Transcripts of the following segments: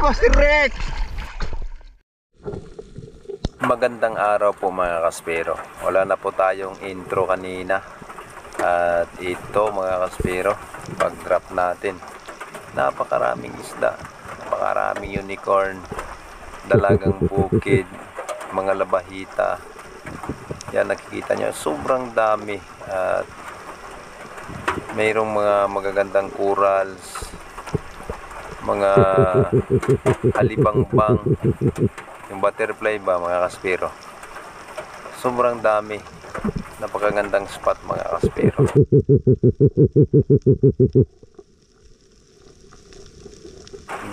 Master Rex! Magandang araw po mga kaspero. Wala na po tayong intro kanina. At ito mga kaspero, pag drop natin, napakaraming isda, napakaraming unicorn, dalagang bukid, mga labahita. Yan, nakikita nyo, sobrang dami. At mayroong mga magagandang corals, mga alibangbang, yung butterfly ba mga kaspero. Sobrang dami, napakagandang spot mga kaspero.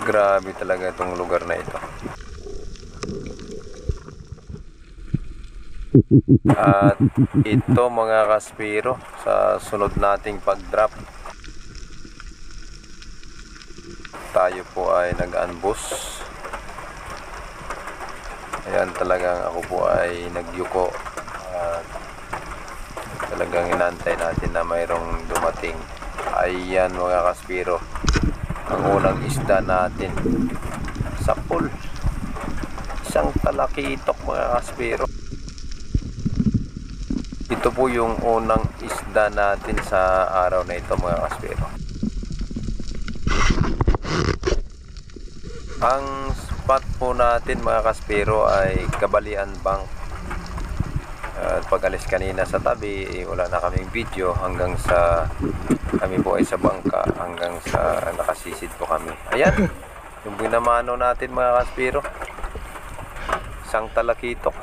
Grabe talaga itong lugar na ito. At ito mga kaspero, sa sunod nating pag-drop, tayo po ay nag-unboss. Ayan, talagang ako po ay nagyuko at talagang inantay natin na mayroong dumating. Ayan mga kaspero, ang unang isda natin sa pool, isang talakitok mga kaspero. Ito po yung unang isda natin sa araw na ito mga kaspero. Ang spot po natin mga kaspero ay Kabalian Bank. At pag alis kanina sa tabi, wala na kaming video hanggang sa kami po ay sa bangka, hanggang sa nakasisid po kami. Ayan, yung binamano natin mga kaspero, isang talakitok,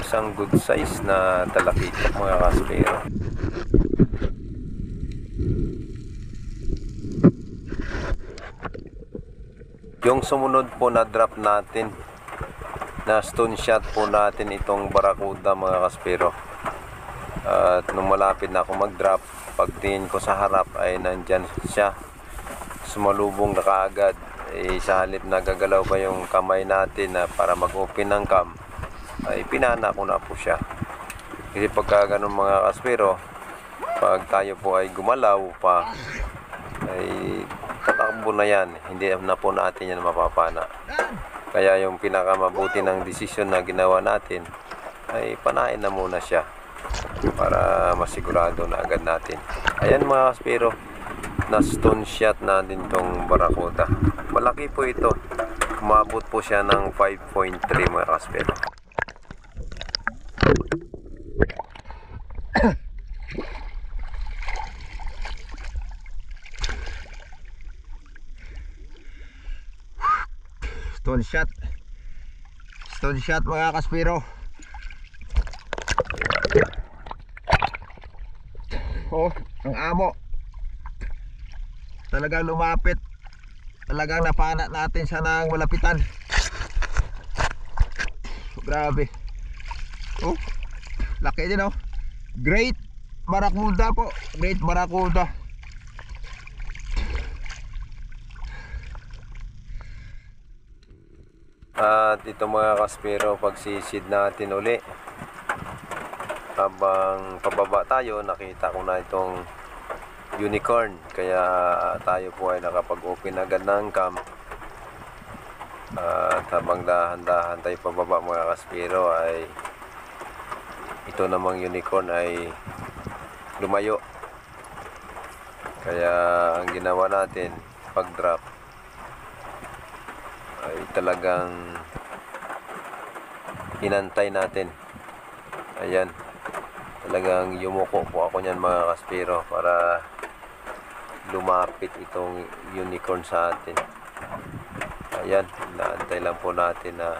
isang good size na talakitok mga kaspero. Yung sumunod po na drop natin, na stone shot po natin itong barakuda mga kaspero. At nung malapit na ako mag-drop, pagtingin ko sa harap ay nandyan siya, sumalubong na kaagad. Sa halip na gagalaw pa yung kamay natin na para mag-open ng cam, ay pinana ko na po siya. Kasi pagka ganun mga kaspero, pag tayo po ay gumalaw pa, ay tatakbo na yan, hindi na po natin yan mapapana. Kaya yung pinakamabuti ng desisyon na ginawa natin ay panain na muna siya para masigurado na agad natin. Ayan mga kaspero, na stone shot natin tong barakuda. Malaki po ito, umabot po siya ng 5.3 mga kaspero. Stone shot mga kaspero. Oh, ang amo talagang lumapit, talagang napana natin siya ng malapitan. Grabe, oh, laki din oh. Great Barracuda po, Great Barracuda. At ito mga kaspero, pagsisid natin uli, habang pababa tayo, nakita ko na itong unicorn. Kaya tayo po ay nakapag-open agad ng cam. At habang dahan-dahan tayo pababa mga kaspero, ay ito namang unicorn ay lumayo. Kaya ang ginawa natin pag-drop ay talagang inantay natin. Ayan, talagang yumuko po ako niyan mga kaspero para lumapit itong unicorn sa atin. Ayan, inaantay lang po natin na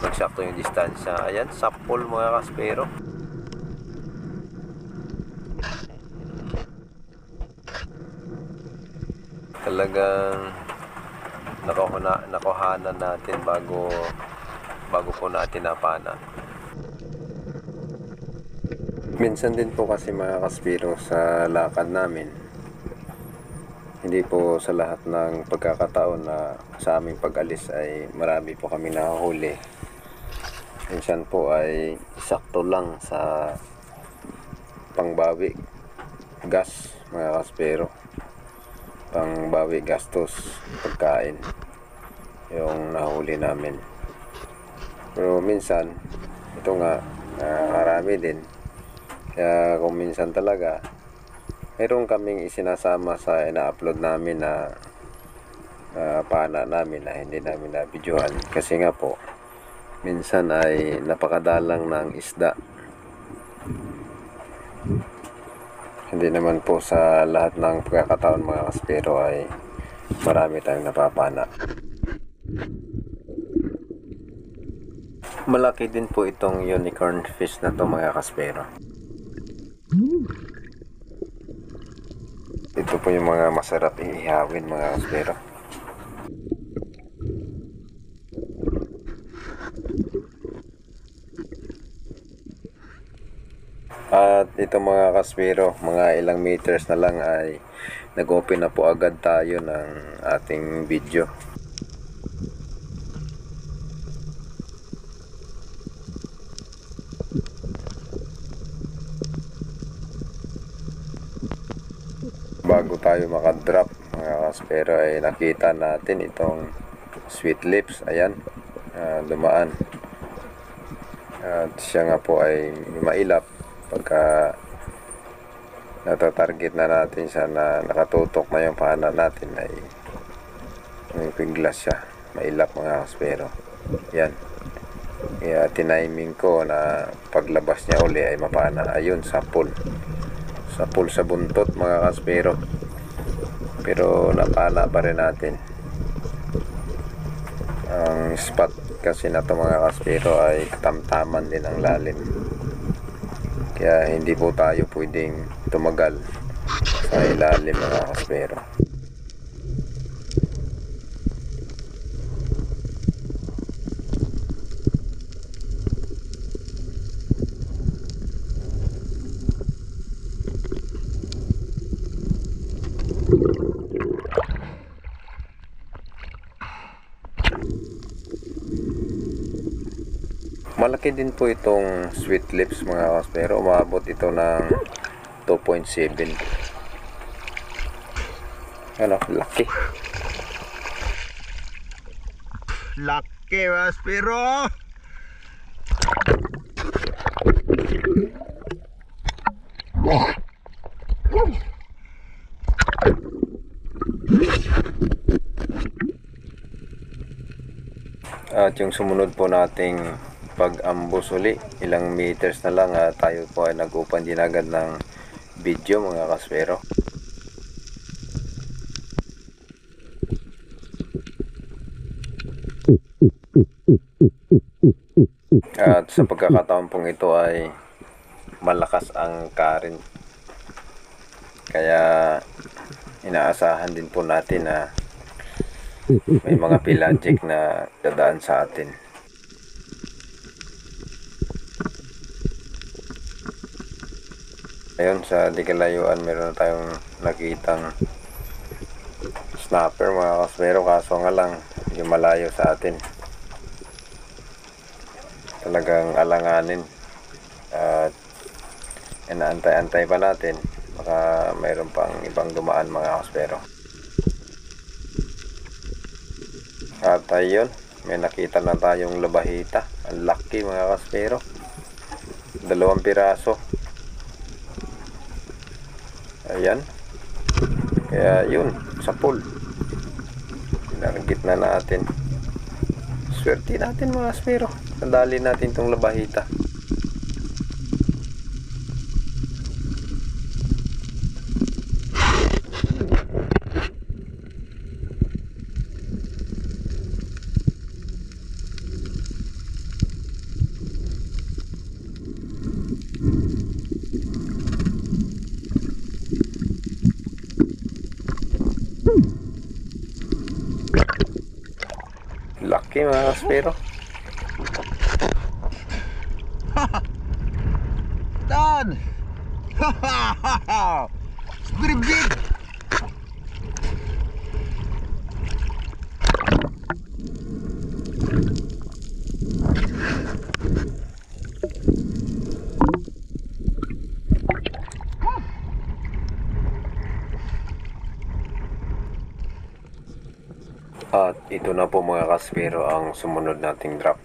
magsakto yung distansya. Ayan, sapol mga kaspero. Talagang nakuhanan natin bago bago po natin napana. Minsan din po kasi mga kaspiro sa lakad namin, hindi po sa lahat ng pagkakataon na sa aming pag-alis ay marami po kami nahuli. Minsan po ay sakto lang sa pangbawi gas mga kaspiro, pangbawi gastos pagkain yung nahuli namin. Pero minsan ito nga marami din, kaya kung minsan talaga mayroon kaming isinasama sa ina-upload namin na pana namin na hindi namin na-videohan kasi nga po minsan ay napakadalang ng isda. Hindi naman po sa lahat ng pagkakataon mga kaspero ay marami tayong napapana. Malaki din po itong unicorn fish na to mga kaspero. Ito po yung mga masarap ihawin mga kaspero. At ito mga kaspero, mga ilang meters na lang ay nag-open na po agad tayo ng ating video. Bago tayo makadrop mga kaspero ay nakita natin itong sweet lips. Ayan, dumaan. At siya nga po ay mailap pagka natatarget na natin siya na nakatutok na yung pana natin ay may piglas siya, mailap mga kaspero. Yan, kaya tiniming ko na paglabas niya uli ay mapana. Ayun, sapul sa buntot mga kaspero, pero napana pa rin natin. Ang spot kasi na to mga kaspero ay katamtaman din ang lalim, kaya hindi po tayo pwedeng tumagal sa ilalim mga kaspero. Malaki din po itong sweet lips mga kaspero. Umabot ito ng 2.7. Ano, laki. Laki mga kaspero. At yung sumunod po nating pag-ambos uli, ilang meters na lang tayo po ay nag-open din agad ng video mga kaspero. At sa pagkakataon pong ito ay malakas ang current, kaya inaasahan din po natin na may mga pelagic na dadaan sa atin. Ayun, sa di kalayuan meron na tayong nakitang snapper mga kaspero, kaso nga lang yung malayo sa atin. Talagang alanganin at inaantay-antay pa natin, baka mayroon pang ibang dumaan mga kaspero. At ayun, may nakita na tayong labahita. Ang laki mga kaspero, 2 piraso. Ayan, kaya yun, sa pool pinaragit na natin. Swerte natin mga kaspero, nadali natin tong labahita. Laki mga kaspero. Done. It's very big. At ito na po mga kaspero ang sumunod nating drop.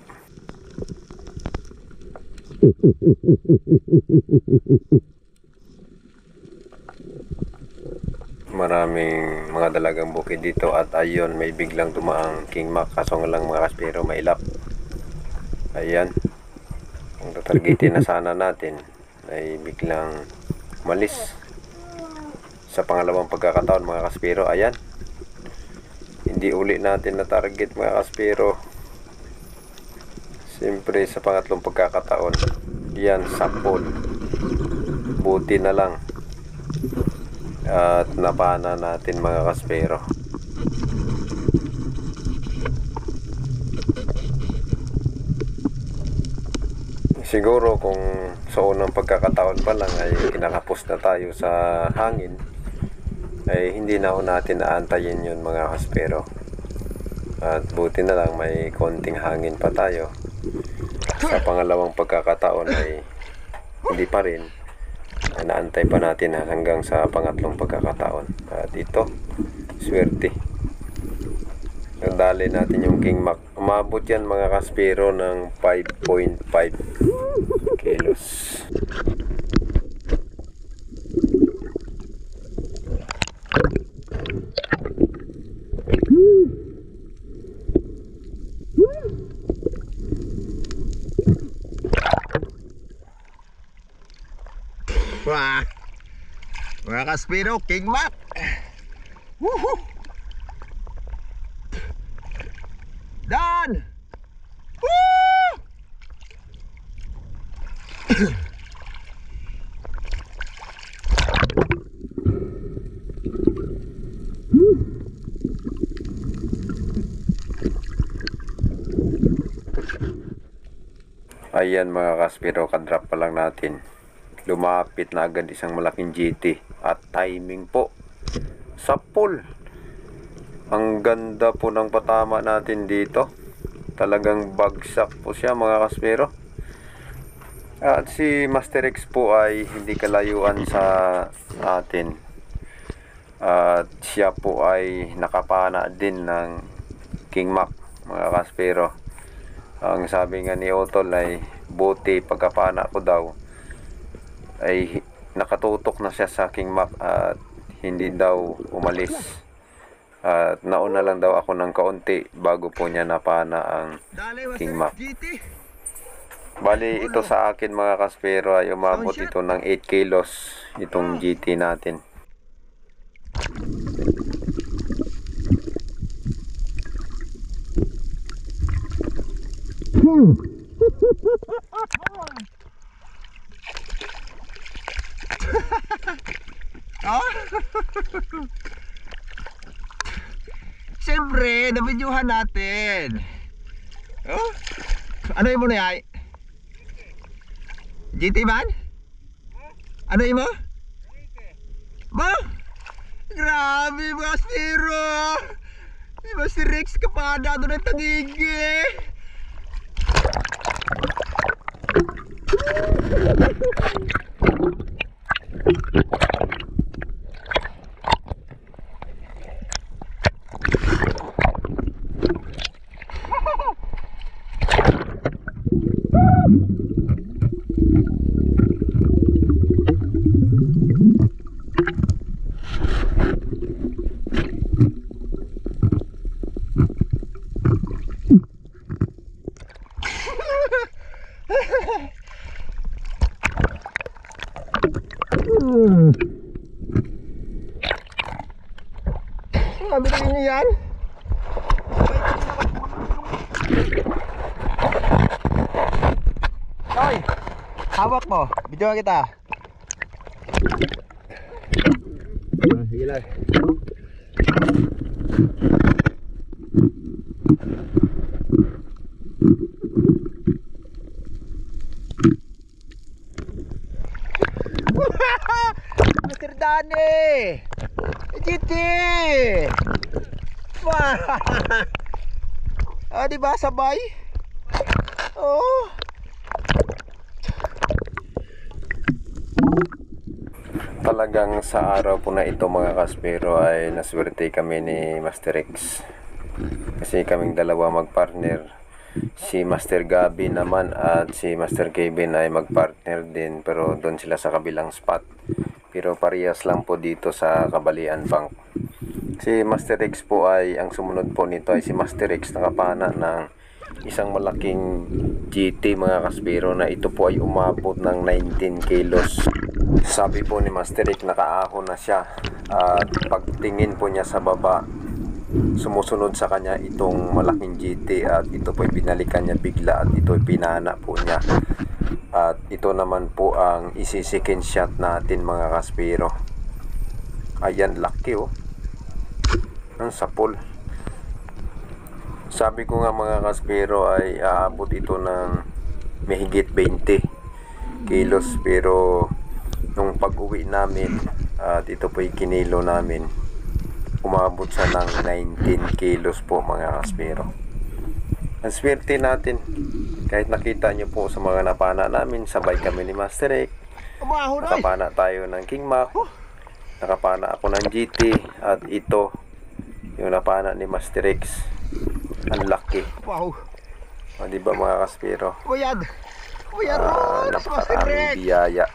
Maraming mga dalagang bukid dito at ayun may biglang dumaang king mac, kaso nga lang mga kaspero mailap. Ayan, ang tatargetin na sana natin ay biglang malis sa pangalawang pagkakataon mga kaspero. Ayan, hindi uli natin na target mga kaspero. Siyempre sa pangatlong pagkakataon, yan, sapol. Buti na lang at napana natin mga kaspero. Siguro kung sa unang pagkakataon pa lang ay kinakapos na tayo sa hangin, ay hindi na natin aantayin yun mga kaspero. At buti na lang may konting hangin pa tayo. Sa pangalawang pagkakataon ay hindi pa rin, ay naantay pa natin hanggang sa pangatlong pagkakataon. At ito, swerte, nadali natin yung king mac. Umabot yan mga kaspero ng 5.5 kilos. Wah, mga kaspero, king mac. Woohoo! Done! Woo! Ayan mga kaspero, kadrop pa lang natin, lumapit na agad isang malaking GT at timing po sa pool. Ang ganda po ng patama natin dito, talagang bagsak po siya mga kaspero. At si Master X po ay hindi kalayuan sa atin at siya po ay nakapana din ng king mac mga kaspero. Ang sabi nga ni Otol ay buti pagkapana ko daw ay nakatutok na siya sa king mac at hindi daw umalis. At nauna lang daw ako ng kaunti bago po niya napana ang king mac. Bali ito sa akin mga kaspero ay umabot ito ng 8 kilos itong GT natin. Siyempre, nabidyuhan natin. Oh? Ano yung mo na yan? GT man? Ano yung mo? Ba? Grabe mga spiro. Diba si Rex kapada doon ng tangigi? Mabilis niyo yan? Hoy! Hawak mo! Video kita! Sige lang. GT! Wow! Ah, diba sabay? Oh! Talagang sa araw po na ito mga kaspero ay naswerte kami ni Master X. Kasi kaming dalawa magpartner. Si Master Gabi naman at si Master Kevin ay magpartner din, pero doon sila sa kabilang spot. Pero parehas lang po dito sa Kabalian Bank. Si Master X po ay, ang sumunod po nito ay si Master X, nakapana ng isang malaking GT mga kaspero, na ito po ay umabot ng 19 kilos. Sabi po ni Master X, nakaahon na siya, at pagtingin po niya sa baba, sumusunod sa kanya itong malaking GT, at ito po ay binalikan niya bigla at ito ay pinana po niya. At ito naman po ang isi-second shot natin mga kaspero. Ayan, laki oh, ang sapol. Sabi ko nga mga kaspero ay aabot ito ng mahigit 20 kilos, pero nung pag-uwi namin at ito po ay kinilo namin, umabot sa ng 19 kilos po mga kaspero. Ang swerte natin, kahit nakita nyo po sa mga napana namin, sabay kami ni Master X. Nakapana tayo ng King Mac, nakapana ako ng GT, at ito yung napana ni Master X. Ang laki. Wow! O diba mga kaspero? Uyad! Uyad! Napakaraming biyaya.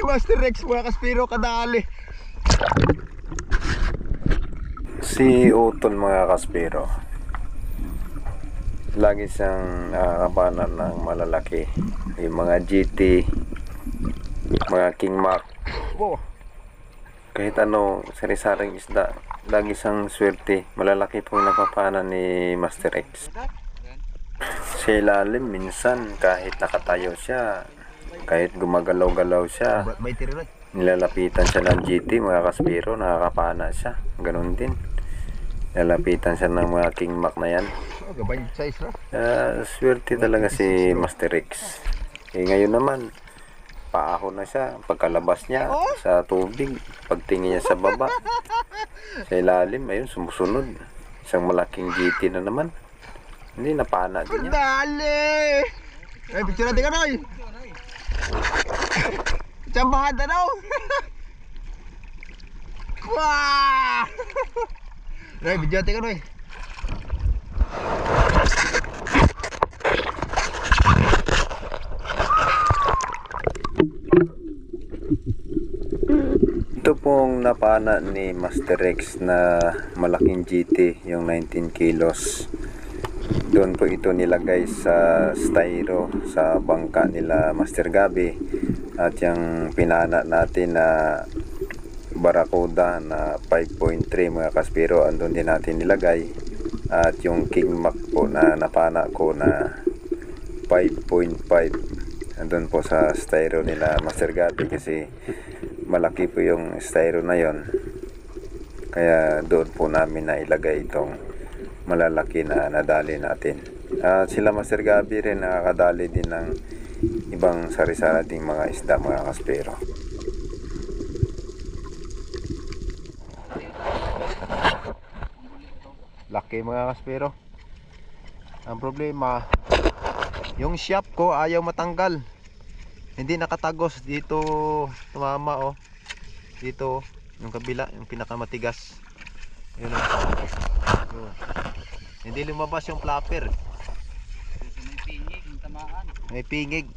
Master Rex mga kaspero, kadali. Si Uton mga kaspero, lagi siyang nakakapanan ng malalaki. Yung mga GT, mga King Mac, Wow! kahit ano, sari-saring isda, lagi siyang swerte. Malalaki po yung napapanan ni Master X. Sa ilalim, minsan kahit nakatayo siya, kahit gumagalaw-galaw siya, May tira na. nilalapitan siya ng GT mga kaspero, nakakapana siya. Ganun din, nilalapitan siya ng mga King Mac na yan. Oh, gabay size na. Swerte talaga si Master X. Ngayon naman, paahon na siya. Pagkalabas niya sa tubig, pagtingin niya sa baba, sa ilalim, ayun, sumusunod. Isang malaking GT na naman. Hindi, napana din niya. Dali! Ay, picture natin ka na, oy! Tsambahan na daw! Wah! Ay, video natin ka na, oy! Ito pong napana ni Master X na malaking GT, yung 19 kilos. Doon po ito nilagay sa styro sa bangka nila Master Gabi. At yung pinana natin na Barracuda na 5.3 mga kaspero, andun din natin nilagay. At yung King Mac po na napana ko na 5.5, andun po sa styro nila Master Gabi, kasi malaki po yung styro na yon, kaya doon po namin na ilagay itong malalaki na nadali natin. At sila Master Gabi rin nakakadali din ng ibang sari-sarating mga isda mga kaspero. Laki mga kaspero. Ang problema, yung shop ko ayaw matanggal. Hindi nakatagos dito, tumama oh. Dito, yung kabila, yung pinakamatigas. Yun oh. Yun. Hindi lumabas yung flapper. May pingig, yung tamaan. May pingig.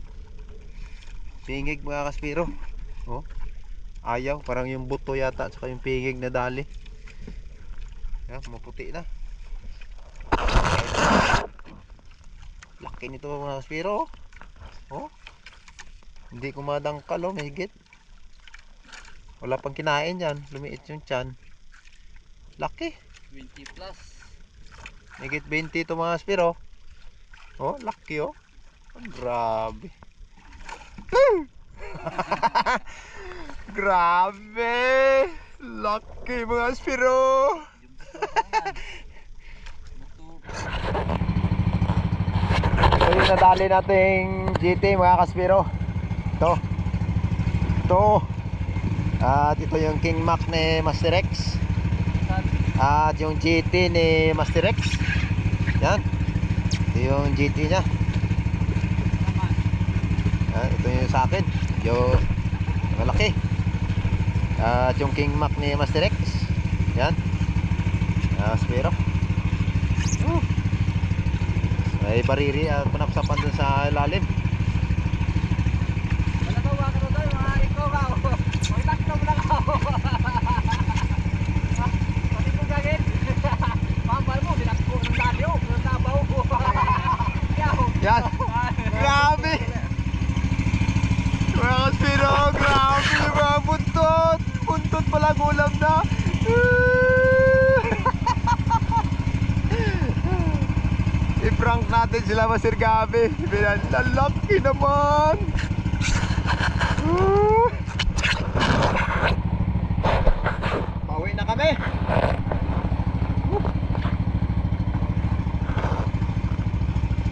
Pingig mga kaspero. Oh. Ayaw, parang yung buto yata saka yung pingig na dali. Yan, maputi na. Laki nito mga kaspero. Oh. Hindi ko madangkal oh, mahigit. Wala pang kinain yan, lumiit yung tiyan. Laki. 20 plus. Mahigit 20 ito mga kaspero. Oh, laki oh. Oh, grabe. Grabe. Laki mga kaspero. So yung nadali nating yung GT mga kaspero. Ito. Ito. At ito yung King Mac ni Master X. At yung GT ni Master X. Yan. Ito yung GT nya. Ito yung sa akin. Yung malaki. At yung King Mac ni Master X. Yan. Kaspero. May bariri at panapsapan dun sa ilalim. Malagawa ka doon, mga ikaw ka. Magtakto mo lang ako. Pati ko gagin. Mambal mo, binakbo ng dalyo. Ng tabaw ko. Yan. Grabe. Mga kaspero, grabe mga buntot. Buntot pala ulam na. I-prank natin sila Master Gabi. Lalaki naman. Pauwi na kami.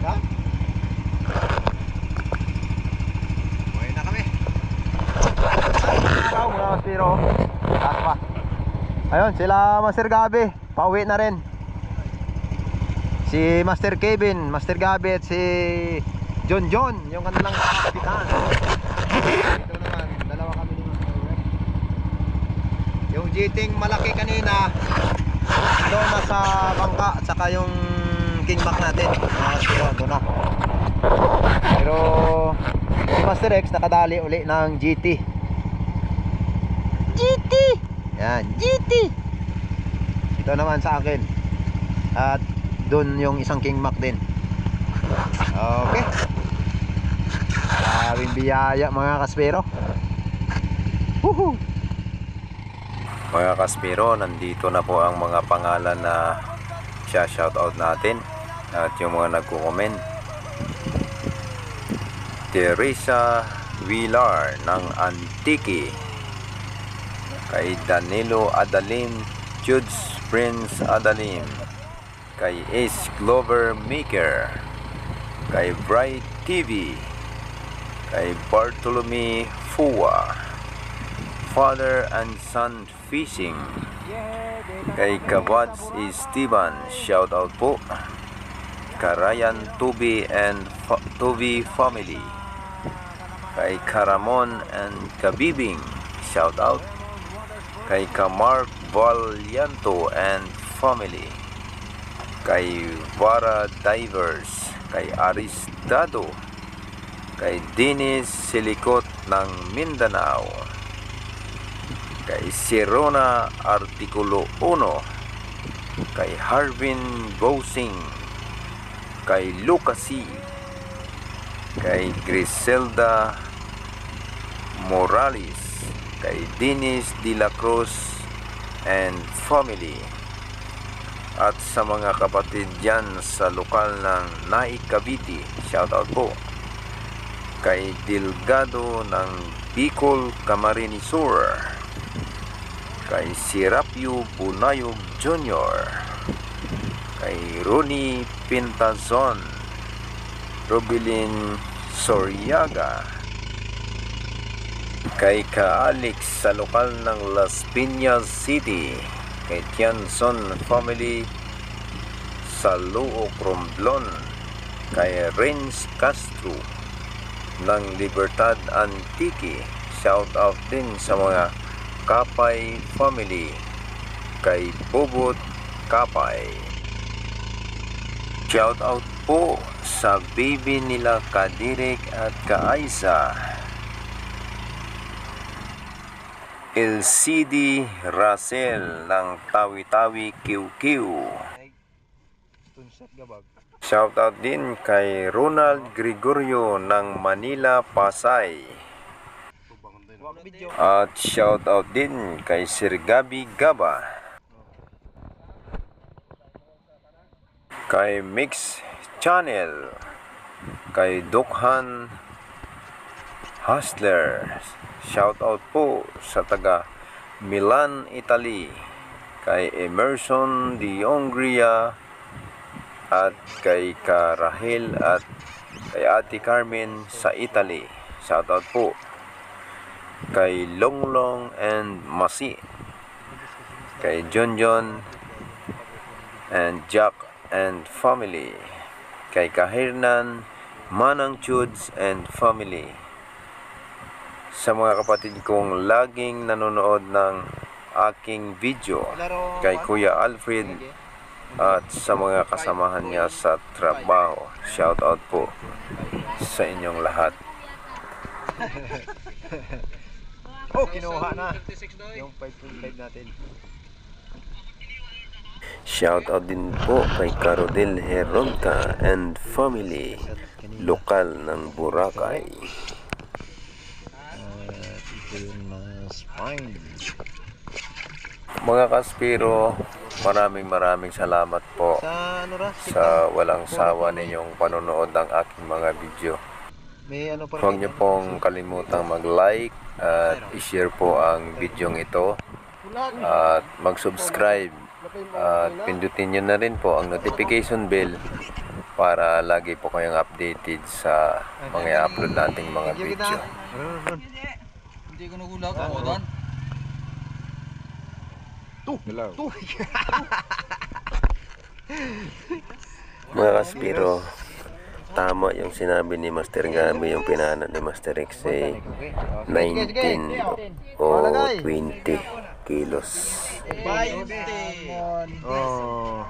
Ha? Pauwi na kami. Araw mga kaspero. Taas pa. Ayun sila Master Gabi. Pauwi na rin. Si Master Kevin, Master Gabi at si John, yung kanilang kapitan. Dito naman, dalawa kami ni Master Gabi. Yung jiting malaki kanina, doon na sa bangka, at saka yung King Mac natin. Doon na. Pero si Master X nakadali uli ng GT. GT! Yan, GT! Ito naman sa akin. At doon yung isang King Mac din. Okay. Maraming biyaya mga kaspero. Woohoo! Mga kaspero, nandito na po ang mga pangalan na shoutout natin at yung mga nagko-comment. Teresa Villar ng Antique, kay Danilo Adalim, Judes Prince Adalim, kay Ace Glover Maker, kay Bright TV, kay Bartolome Fua, Father and Son Fishing, kay Kawads Esteban, shout out po, Karayan Tubi and Tubi Family, kay Karamon and Kabibing, shout out, kay Kamark Valianto and Family, kay Vara Divers, kay Aristado, kay Dennis Silicot ng Mindanao, kay Sirona Artikulo 1, kay Harvin Bosing, kay Lucasi, kay Griselda Morales, kay Dennis De La Cruz and Family, at sa mga kapatid dyan sa lokal ng Naik Cavite, shoutout po, kay Delgado ng Bicol Camarines Sur, kay Sirapio Bunayog Jr., kay Ronnie Pintazon, Robilin Soriaga, kay Ka-Alex sa lokal ng Las Piñas City, kay Tianson Family sa Luok Romblon, kay Renz Castro ng Libertad Antique, shout out din sa mga Kapay Family, kay Bobot Kapay, shout out po sa baby nila Kadirek at Kaisa, LCD Russell ng Tawi-Tawi QQ. Shoutout din kay Ronald Gregorio ng Manila, Pasay. At shoutout din kay Sir Gabi Gaba, kay Mix Channel, kay Dukhan Hustler. Shoutout po sa taga Milan, Italy, kay Emerson de Hongria, at kay Karahel at kay Ate Carmen sa Italy. Shoutout po. Kay Longlong and Masi. Kay John and Jack and family. Kay Kahirnan, Manang Chuds and family. Sa mga kapatid kong laging nanonood ng aking video, kay Kuya Alfred at sa mga kasamahan niya sa trabaho. Shoutout po sa inyong lahat. Oh, kinuha na yung 5.5 natin. Shoutout din po kay Carodel Heronca and family, lokal ng Boracay. Ito yung spine. Mga kaspiro, maraming salamat po Sa ano ra? sa walang sawa ninyong panonood ng aking mga video. May ano pa Huwag niyo pong kalimutang mag-like at i-share po ang videong ito at mag-subscribe at pindutin niyo na rin po ang notification bell para lagi po kayong updated sa mga upload nating mga video. Hindi ko nagulat ako doon. Mga kaspiro, tama yung sinabi ni Master Gabi, yung pinana ni Master X ay 19 o 20 kilos. Oh.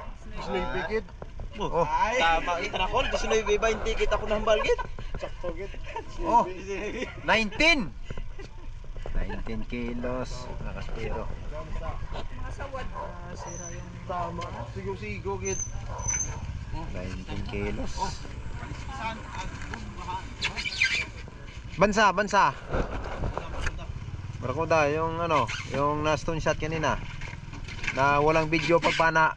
Oh, Tama kita na call. Gusto na ibibay yung ticket ako ng balgit. oh. 19 kilos, mga kaspiro. Tama. Sigo git. 19 kilos. Bansa. Barakuda, yung ano, yung na stone shot kanina. Na walang video pagpana.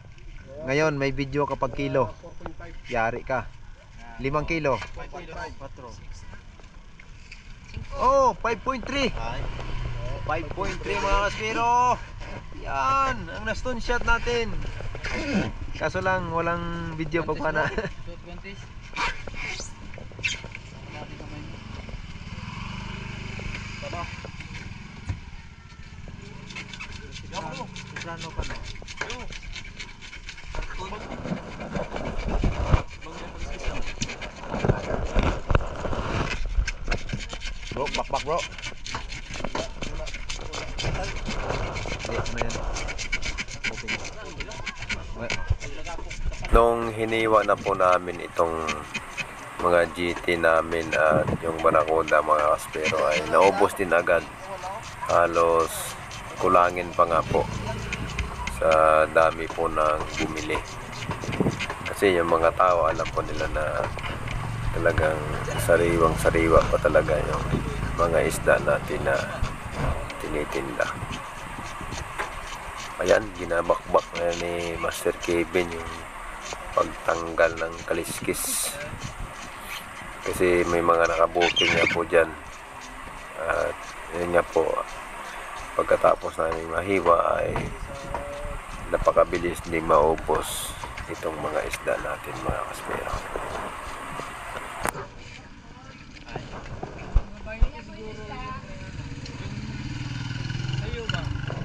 Ngayon may video kapag kilo. Yari ka. 5 kilo. Oh, 5.3. 5.3 mga kaspiro. Yan, ang na stone shot natin. Kaso lang walang video pagpana. Sobrano ka na. Bro, bakbak bro. Hindi, ano yan? Nung hiniwa na po namin itong mga GT namin at yung Barakuda mga kaspero ay naubos din agad. Halos kulangin pa nga po sa dami po ng bumili. Kasi yung mga tao alam po nila na talagang sariwang-sariwa pa talaga yung mga isda natin na tinitinda. Ayan, ginabakbak na ni Master Kevin yung pagtanggal ng kaliskis. Kasi may mga nakabuking nga po dyan. At yun nga po, pagkatapos namin mahiwa ay napakabilis din maubos itong mga isda natin mga kaspero.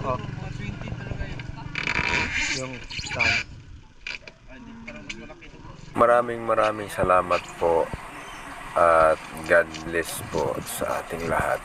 Oh. Yung stand. Maraming salamat po at God bless po sa ating lahat.